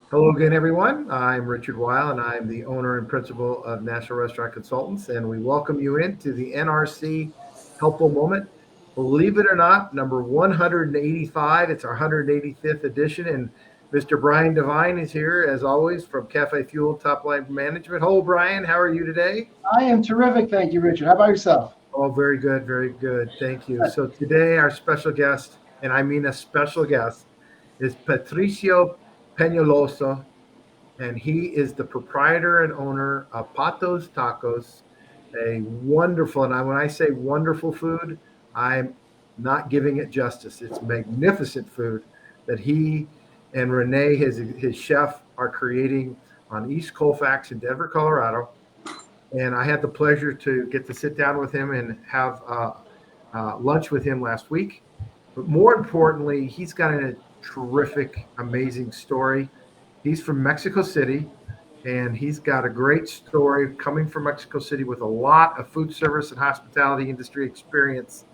Hello again, everyone. I'm Richard Weil, and I'm the owner and principal of National Restaurant Consultants, and we welcome you into the NRC Helpful Moment. Believe it or not, number 185. It's our 185th edition, and Mr. Brian Devine is here, as always, from Cafe Fuel Top Line Management. Hello, Brian. How are you today? I am terrific, thank you, Richard. How about yourself? Oh, very good, very good. Thank you. So today, our special guest, and I mean a special guest, is Patricio Peñalosa, and he is the proprietor and owner of Patos Tacos, a wonderful, and when I say wonderful food, I'm not giving it justice. It's magnificent food that he and Renee, his chef, are creating on East Colfax in Denver, Colorado. And I had the pleasure to get to sit down with him and have lunch with him last week. But more importantly, he's got a terrific, amazing story. He's from Mexico City, and he's got a great story coming from Mexico City with a lot of food service and hospitality industry experience.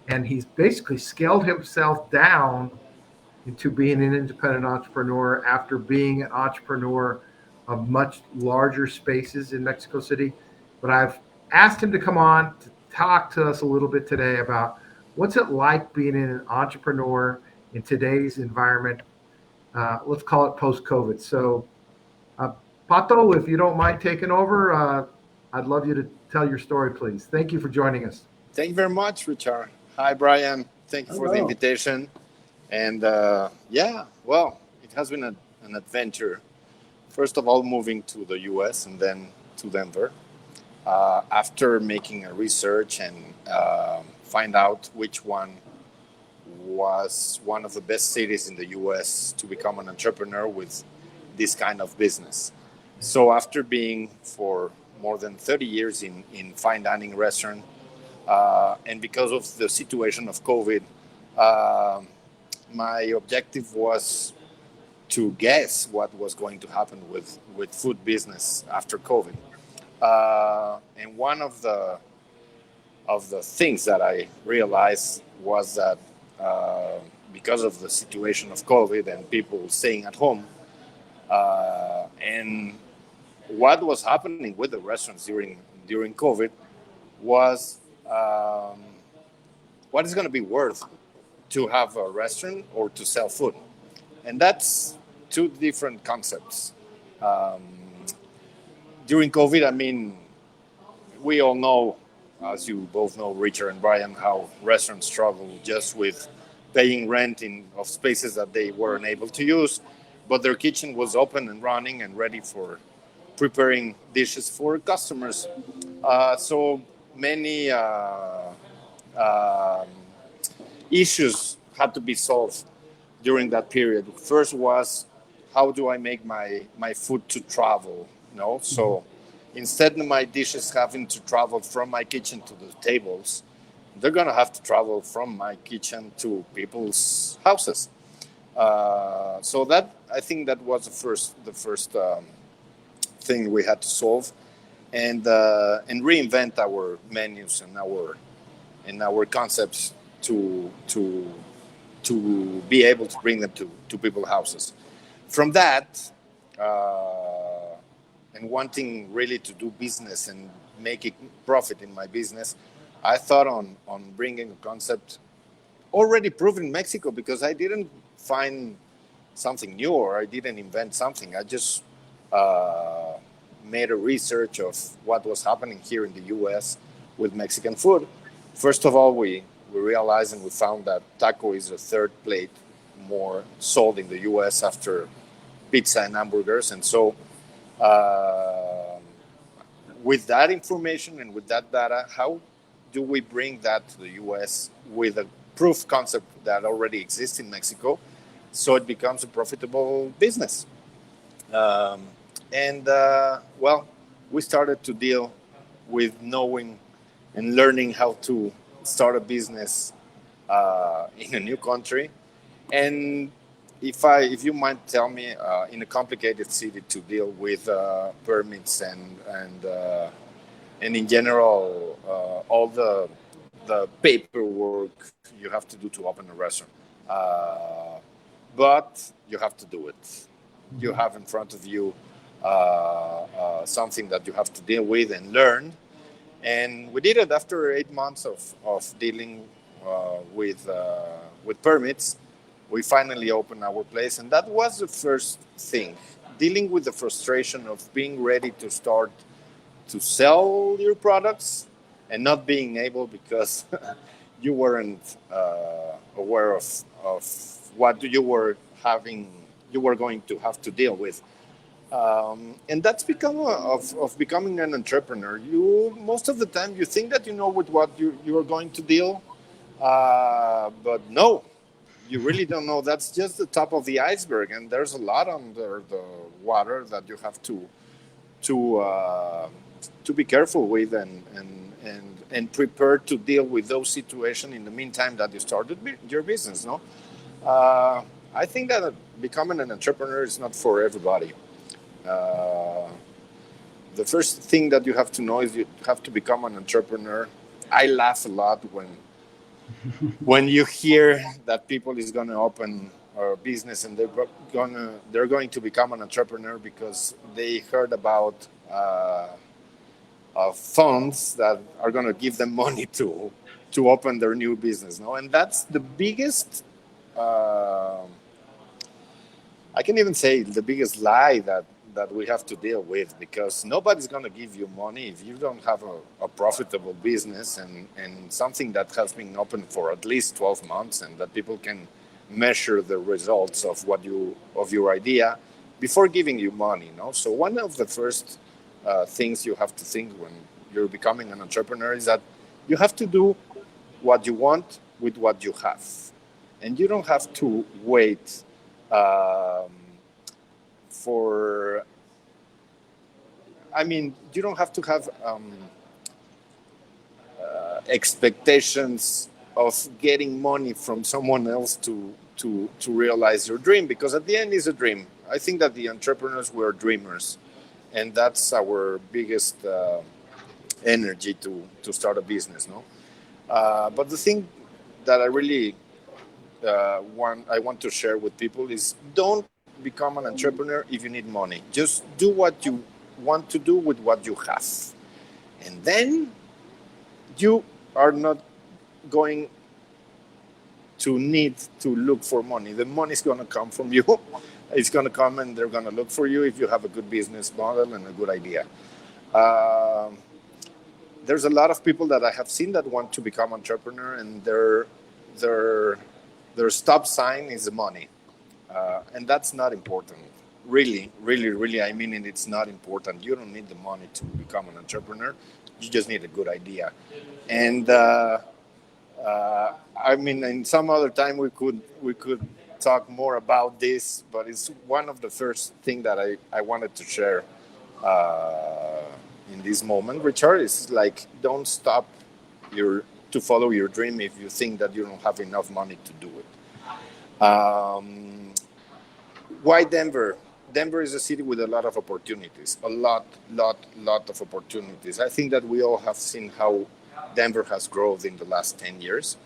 And he's basically scaled himself down into being an independent entrepreneur after being an entrepreneur of much larger spaces in Mexico City. But I've asked him to come on to talk to us a little bit today about what's it like being an entrepreneur in today's environment. Let's call it post COVID. So, uh, Pato, if you don't mind taking over, I'd love you to tell your story, please. Thank you for joining us. Thank you very much, Richard. Hi, Brian. Thank you for the Hello. invitation. And well, it has been an adventure. First of all, moving to the US and then to Denver. After making a research and find out which one was one of the best cities in the US to become an entrepreneur with this kind of business. So after being for more than 30 years in fine dining restaurant, and because of the situation of COVID, uh, my objective was to guess what was going to happen with food business after COVID. And one of the things that I realized was that because of the situation of COVID and people staying at home, and what was happening with the restaurants during COVID was what is going to be worth to have a restaurant or to sell food, and that's two different concepts. Um, During COVID, I mean, we all know, as you both know, Richard and Brian, how restaurants struggle just with paying rent of spaces that they weren't able to use, but their kitchen was open and running and ready for preparing dishes for customers. So many um issues had to be solved during that period. First was, how do I make my food to travel? So instead of my dishes having to travel from my kitchen to the tables, they're gonna have to travel from my kitchen to people's houses. So that, I think, that was the first thing we had to solve, and reinvent our menus and our concepts to be able to bring them to people's houses. From that, and wanting really to do business and make a profit in my business, I thought on bringing a concept already proven in Mexico, because I didn't find something new, or I didn't invent something. I just uh, made a research of what was happening here in the U.S. with Mexican food. First of all, we realized and we found that taco is the third plate more sold in the U.S. after pizza and hamburgers, and so uh, with that information and with that data, how do we bring that to the US with a proof concept that already exists in Mexico, so it becomes a profitable business? Um, and well, we started to deal with knowing and learning how to start a business in a new country. And if you might tell me, in a complicated city to deal with permits and in general all the paperwork you have to do to open a restaurant, uh, but you have to do it. you have in front of you something that you have to deal with and learn. And we did it after 8 months of dealing with permits. We finally opened our place, and that was the first thing, dealing with the frustration of being ready to start to sell your products and not being able because you weren't aware of what you were going to have to deal with. And that's of becoming an entrepreneur. You most of the time you think that you know with what you are going to deal, but no, you really don't know. That's just the top of the iceberg, and there's a lot under the water that you have to be careful with and prepare to deal with those situations in the meantime that you started your business. No, I think that becoming an entrepreneur is not for everybody. The first thing that you have to know is you have to become an entrepreneur. I laugh a lot when you hear that people is going to open a business and they're going to become an entrepreneur because they heard about funds that are going to give them money to open their new business. No, and that's the biggest. I can even say the biggest lie that we have to deal with, because nobody's going to give you money if you don't have a profitable business and something that has been open for at least 12 months and that people can measure the results of your idea before giving you money. No? So one of the first things you have to think when you're becoming an entrepreneur is that you have to do what you want with what you have. And you don't have to wait you don't have to have expectations of getting money from someone else to realize your dream, because at the end it's a dream. I think that the entrepreneurs were dreamers, and that's our biggest energy to start a business. No, but the thing that I really I want to share with people is don't become an entrepreneur if you need money. Just do what you want to do with what you have, and then you are not going to need to look for money. The money is going to come from you. It's going to come, and they're going to look for you if you have a good business model and a good idea. There's a lot of people that I have seen that want to become entrepreneur, and their stop sign is the money. And that's not important. Really, really, really, I mean it, it's not important. You don't need the money to become an entrepreneur. You just need a good idea. And I mean, in some other time we could talk more about this, but it's one of the first things that I wanted to share in this moment. Richard, is like, don't stop to follow your dream if you think that you don't have enough money to do it. Why Denver? Denver is a city with a lot of opportunities, a lot of opportunities. I think that we all have seen how Denver has grown in the last 10 years,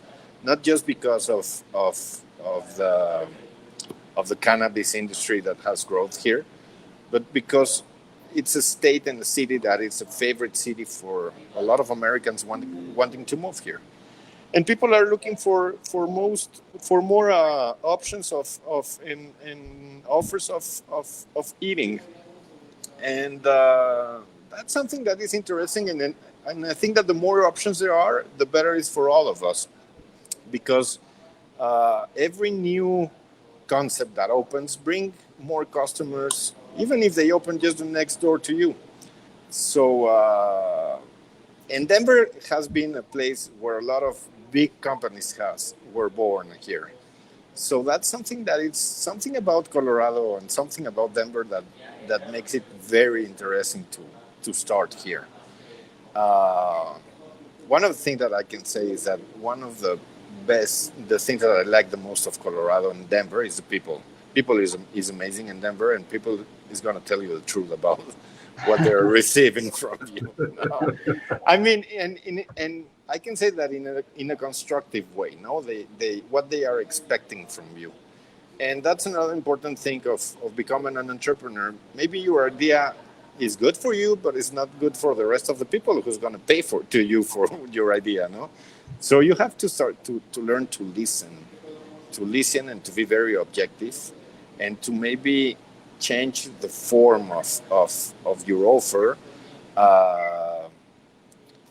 not just because of the cannabis industry that has growth here, but because it's a state and a city that is a favorite city for a lot of Americans wanting to move here. And people are looking for more options in offers of eating, and that's something that is interesting. And I think that the more options there are, the better it is for all of us, because every new concept that opens bring more customers, even if they open just the next door to you. So. And Denver has been a place where a lot of big companies were born here. So that's something that it's something about Colorado and something about Denver that makes it very interesting to start here. One of the things that I can say is that one of the things that I like the most of Colorado and Denver is the people. People is amazing in Denver, and people is going to tell you the truth about what they're receiving from you. No? I mean, and I can say that in a constructive way. No, they what they are expecting from you. And that's another important thing of becoming an entrepreneur. Maybe your idea is good for you, but it's not good for the rest of the people who's going to pay to you for your idea, no? So you have to start to learn to listen and to be very objective, and to maybe change the form of your offer, uh,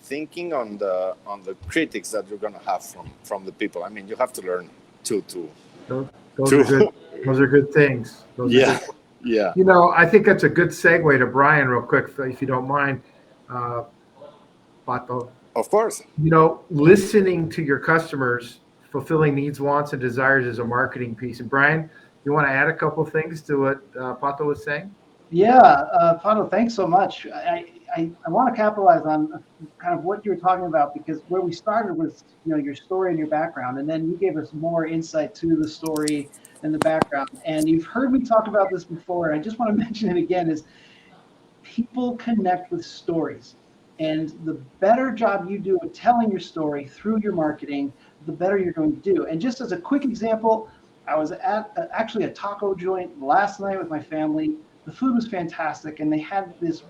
thinking on the critics that you're going to have from the people. I mean, you have to learn to Those, those are good. Those are good things. Those are yeah, good. yeah. You know, I think that's a good segue to Brian, real quick, if you don't mind, uh, Pato. Of course. You know, listening to your customers, fulfilling needs, wants, and desires is a marketing piece. And Brian, you want to add a couple of things to what Pato was saying? Yeah, Pano, thanks so much. I want to capitalize on kind of what you were talking about, because where we started was, your story and your background, and then you gave us more insight to the story and the background. And you've heard me talk about this before, and I just want to mention it again, is people connect with stories. And the better job you do at telling your story through your marketing, the better you're going to do. And just as a quick example, I was at actually a taco joint last night with my family. The food was fantastic, and they had these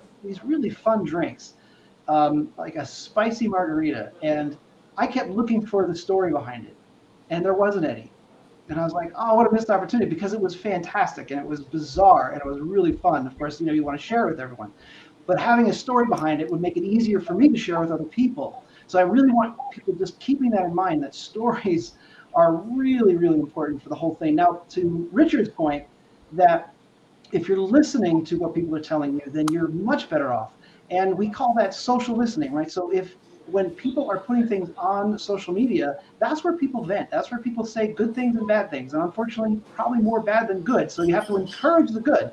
really fun drinks, like a spicy margarita. And I kept looking for the story behind it, and there wasn't any. And I was like, oh, what a missed opportunity, because it was fantastic and it was bizarre and it was really fun. Of course, you want to share it with everyone, but having a story behind it would make it easier for me to share with other people. So I really want people just keeping that in mind, that stories are really, really important for the whole thing. Now, to Richard's point, that if you're listening to what people are telling you, then you're much better off. And we call that social listening, right? So when people are putting things on social media, that's where people vent. That's where people say good things and bad things. And unfortunately, probably more bad than good. So you have to encourage the good.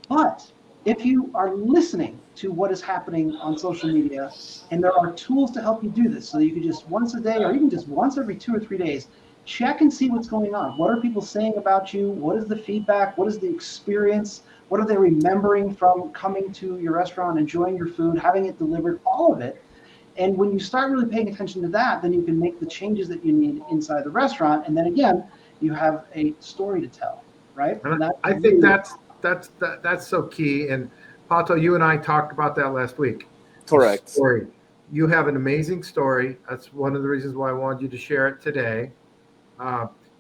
But if you are listening to what is happening on social media, and there are tools to help you do this, so you can just once a day, or even just once every 2 or 3 days, check and see what's going on. What are people saying about you? What is the feedback? What is the experience? What are they remembering from coming to your restaurant, enjoying your food, having it delivered, all of it? And when you start really paying attention to that, then you can make the changes that you need inside the restaurant. And then again, you have a story to tell, right? And I think that's so key. And Pato, you and I talked about that last week. Correct. Story. You have an amazing story. That's one of the reasons why I wanted you to share it today.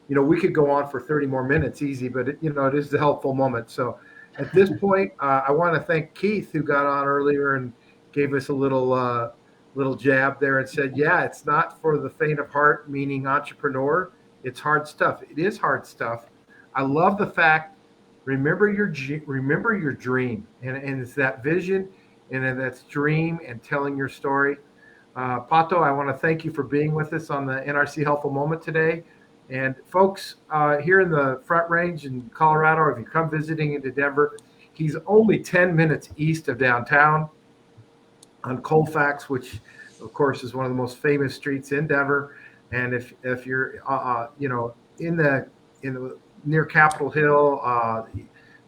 We could go on for 30 more minutes easy, but it is the helpful moment. So at this point, I want to thank Keith, who got on earlier and gave us a little jab there and said, yeah, it's not for the faint of heart, meaning entrepreneur. It's hard stuff. It is hard stuff. I love the fact, remember your dream, and it's that vision, and then that's dream and telling your story. Pato, I want to thank you for being with us on the NRC Helpful Moment today. And folks, here in the Front Range in Colorado, or if you come visiting into Denver, he's only 10 minutes east of downtown on Colfax, which of course is one of the most famous streets in Denver. And if you're in the near Capitol Hill,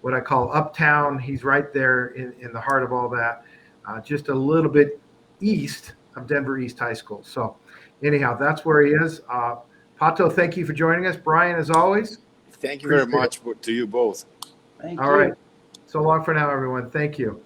what I call Uptown, he's right there in the heart of all that, just a little bit east of Denver East High School. So anyhow, that's where he is. Pato, thank you for joining us. Brian, as always. Thank you very much to you both. Thank you. All right. So long for now, everyone. Thank you.